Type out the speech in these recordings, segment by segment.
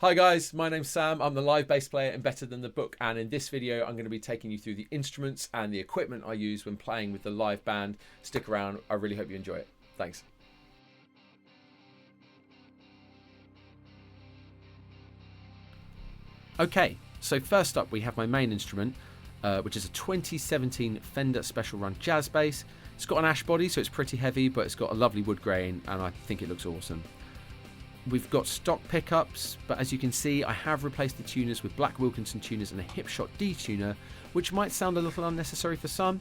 Hi guys, my name's Sam. I'm the live bass player in Better Than the Book, and in this video I'm going to be taking you through the instruments and the equipment I use when playing with the live band. Stick around, I really hope you enjoy it. Thanks. Okay, so first up we have my main instrument, which is a 2017 Fender Special Run Jazz Bass. It's got an ash body, so it's pretty heavy, but it's got a lovely wood grain and I think it looks awesome. We've got stock pickups, but as you can see I have replaced the tuners with Black Wilkinson tuners and a Hipshot D tuner, which might sound a little unnecessary for some,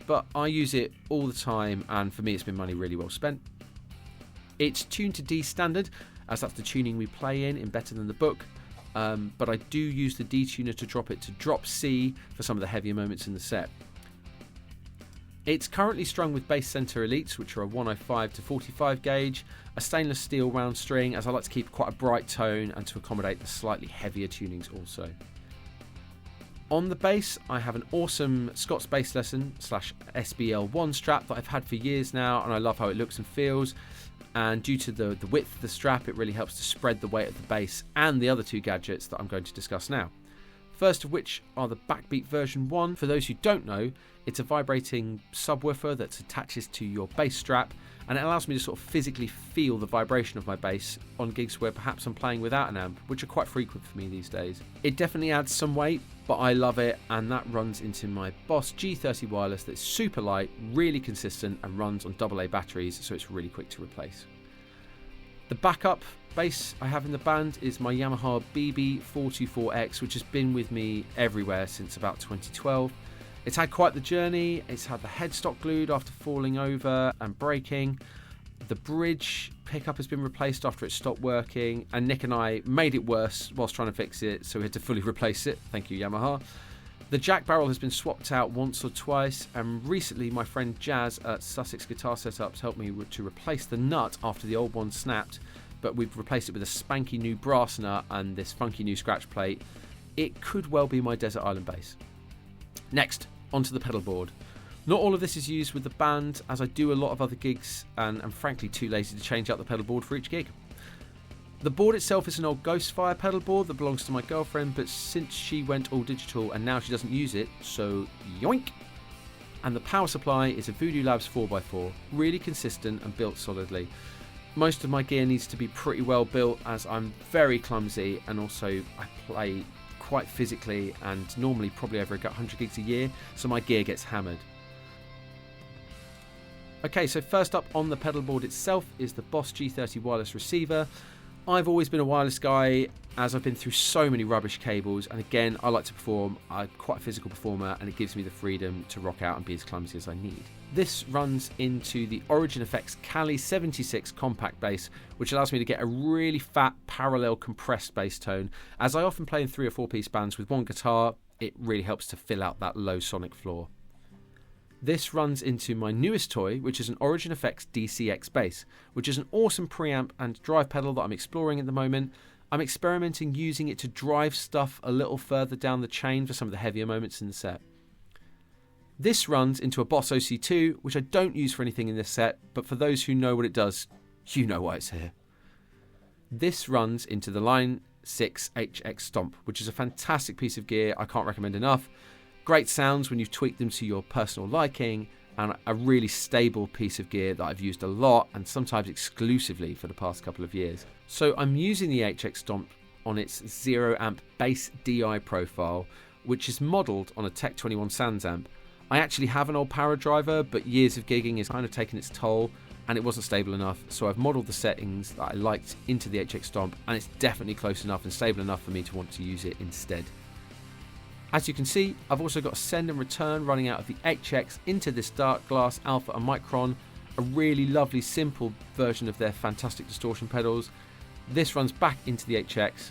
but I use it all the time and for me it's been money really well spent. It's tuned to D standard, as that's the tuning we play in Better Than the Book, but I do use the D tuner to drop it to drop C for some of the heavier moments in the set. It's currently strung with Bass Center Elites, which are a 105 to 45 gauge, a stainless steel round string, as I like to keep quite a bright tone and to accommodate the slightly heavier tunings also. On the bass, I have an awesome Scott's Bass Lesson / SBL1 strap that I've had for years now, and I love how it looks and feels. And due to the width of the strap, it really helps to spread the weight of the bass and the other two gadgets that I'm going to discuss now. First of which are the Backbeat version 1. For those who don't know, it's a vibrating subwoofer that attaches to your bass strap, and it allows me to sort of physically feel the vibration of my bass on gigs where perhaps I'm playing without an amp, which are quite frequent for me these days. It definitely adds some weight, but I love it, and that runs into my Boss G30 wireless that's super light, really consistent, and runs on AA batteries, so it's really quick to replace. The backup bass I have in the band is my Yamaha BB424X, which has been with me everywhere since about 2012. It's had quite the journey. It's had the headstock glued after falling over and breaking. The bridge pickup has been replaced after it stopped working, and Nick and I made it worse whilst trying to fix it, so we had to fully replace it. Thank you, Yamaha. The jack barrel has been swapped out once or twice, and recently my friend Jazz at Sussex Guitar Setups helped me to replace the nut after the old one snapped, but we've replaced it with a spanky new brass nut and this funky new scratch plate. It could well be my Desert Island bass. Next, onto the pedal board. Not all of this is used with the band, as I do a lot of other gigs and I'm frankly too lazy to change out the pedal board for each gig. The board itself is an old Ghostfire pedal board that belongs to my girlfriend, but since she went all digital and now she doesn't use it, so yoink! And the power supply is a Voodoo Labs 4x4, really consistent and built solidly. Most of my gear needs to be pretty well built as I'm very clumsy, and also I play quite physically and normally probably over 100 gigs a year, so my gear gets hammered. Okay, so first up on the pedal board itself is the Boss G30 wireless receiver. I've always been a wireless guy, as I've been through so many rubbish cables, and again I like to perform. I'm quite a physical performer and it gives me the freedom to rock out and be as clumsy as I need. This runs into the Origin Effects Cali 76 compact bass, which allows me to get a really fat parallel compressed bass tone. As I often play in 3 or 4 piece bands with one guitar, it really helps to fill out that low sonic floor. This runs into my newest toy, which is an Origin Effects DCX bass, which is an awesome preamp and drive pedal that I'm exploring at the moment. I'm experimenting using it to drive stuff a little further down the chain for some of the heavier moments in the set. This runs into a Boss OC2, which I don't use for anything in this set, but for those who know what it does, you know why it's here. This runs into the Line 6 HX Stomp, which is a fantastic piece of gear I can't recommend enough. Great sounds when you tweak them to your personal liking, and a really stable piece of gear that I've used a lot and sometimes exclusively for the past couple of years. So I'm using the HX Stomp on its 0 amp bass DI profile, which is modelled on a Tech 21 Sans amp. I actually have an old power driver, but years of gigging has kind of taken its toll and it wasn't stable enough, so I've modelled the settings that I liked into the HX Stomp, and it's definitely close enough and stable enough for me to want to use it instead. As you can see, I've also got a send and return running out of the HX into this Dark Glass Alpha and Micron, a really lovely simple version of their fantastic distortion pedals. This runs back into the HX.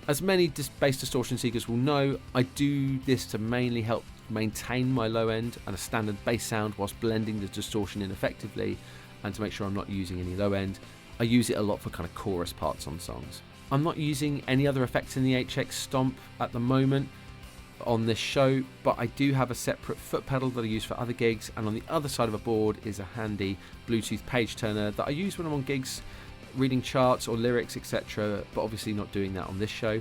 As many bass distortion seekers will know, I do this to mainly help maintain my low end and a standard bass sound whilst blending the distortion in effectively, and to make sure I'm not using any low end. I use it a lot for kind of chorus parts on songs. I'm not using any other effects in the HX Stomp at the moment on this show, but I do have a separate foot pedal that I use for other gigs, and on the other side of a board is a handy Bluetooth page turner that I use when I'm on gigs reading charts or lyrics, etc., but obviously not doing that on this show.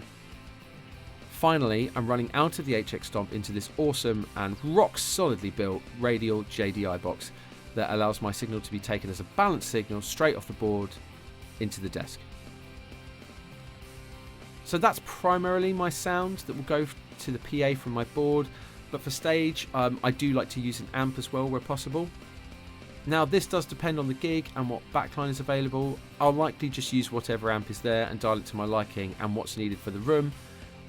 Finally, I'm running out of the HX Stomp into this awesome and rock solidly built radial JDI box that allows my signal to be taken as a balanced signal straight off the board into the desk. So that's primarily my sound that will go to the PA from my board, but for stage I do like to use an amp as well where possible. Now this does depend on the gig and what backline is available. I'll likely just use whatever amp is there and dial it to my liking and what's needed for the room,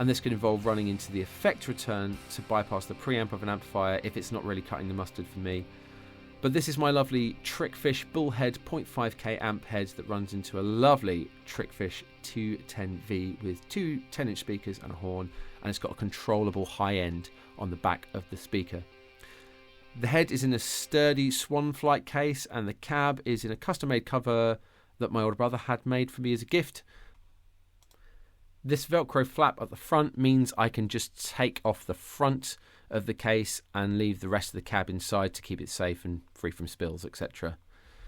and this can involve running into the effect return to bypass the preamp of an amplifier if it's not really cutting the mustard for me. But this is my lovely Trickfish Bullhead 0.5k amp head that runs into a lovely Trickfish 210V with two 10-inch speakers and a horn, and it's got a controllable high end on the back of the speaker. The head is in a sturdy Swan Flight case, and the cab is in a custom-made cover that my older brother had made for me as a gift. This Velcro flap at the front means I can just take off the front of the case and leave the rest of the cab inside to keep it safe and free from spills, etc.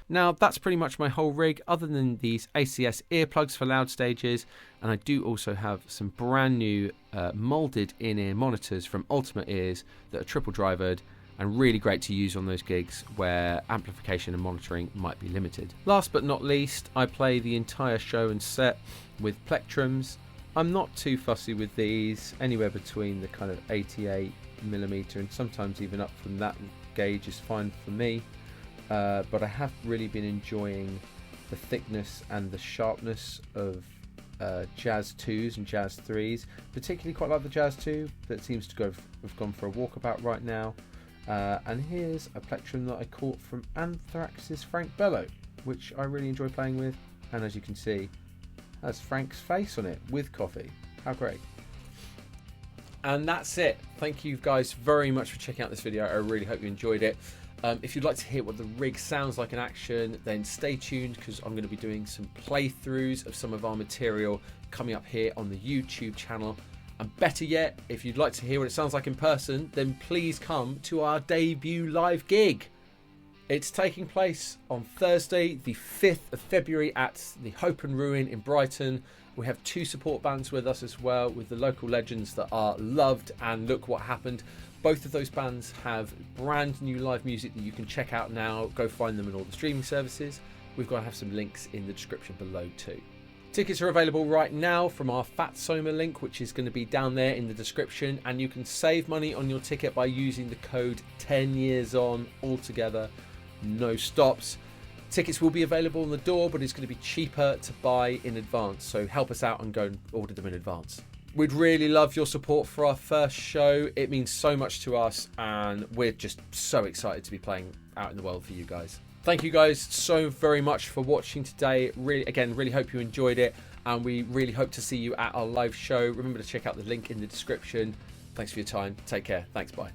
Now that's pretty much my whole rig, other than these ACS earplugs for loud stages, and I do also have some brand new moulded in-ear monitors from Ultimate Ears that are triple drivered and really great to use on those gigs where amplification and monitoring might be limited. Last but not least, I play the entire show and set with plectrums. I'm not too fussy with these, anywhere between the kind of 88mm and sometimes even up from that gauge is fine for me, but I have really been enjoying the thickness and the sharpness of Jazz 2s and Jazz 3s, particularly quite like the Jazz 2 that seems to have gone for a walkabout right now. And here's a plectrum that I caught from Anthrax's Frank Bello, which I really enjoy playing with, and as you can see has Frank's face on it with coffee. How great. And that's it. Thank you guys very much for checking out this video. I really hope you enjoyed it. If you'd like to hear what the rig sounds like in action, then stay tuned, because I'm going to be doing some playthroughs of some of our material coming up here on the YouTube channel. And better yet, if you'd like to hear what it sounds like in person, then please come to our debut live gig. It's taking place on Thursday, the 5th of February at the Hope and Ruin in Brighton. We have two support bands with us as well, with the local legends that are Loved and Look What Happened. Both of those bands have brand new live music that you can check out now. Go find them in all the streaming services. We've got to have some links in the description below too. Tickets are available right now from our Fat Soma link, which is going to be down there in the description, and you can save money on your ticket by using the code 10yearson altogether, no stops. Tickets will be available on the door, but it's going to be cheaper to buy in advance, so help us out and go and order them in advance. We'd really love your support for our first show. It means so much to us, and we're just so excited to be playing out in the world for you guys. Thank you guys so very much for watching today. Really hope you enjoyed it, and we really hope to see you at our live show. Remember to check out the link in the description. Thanks for your time. Take care. Thanks. Bye.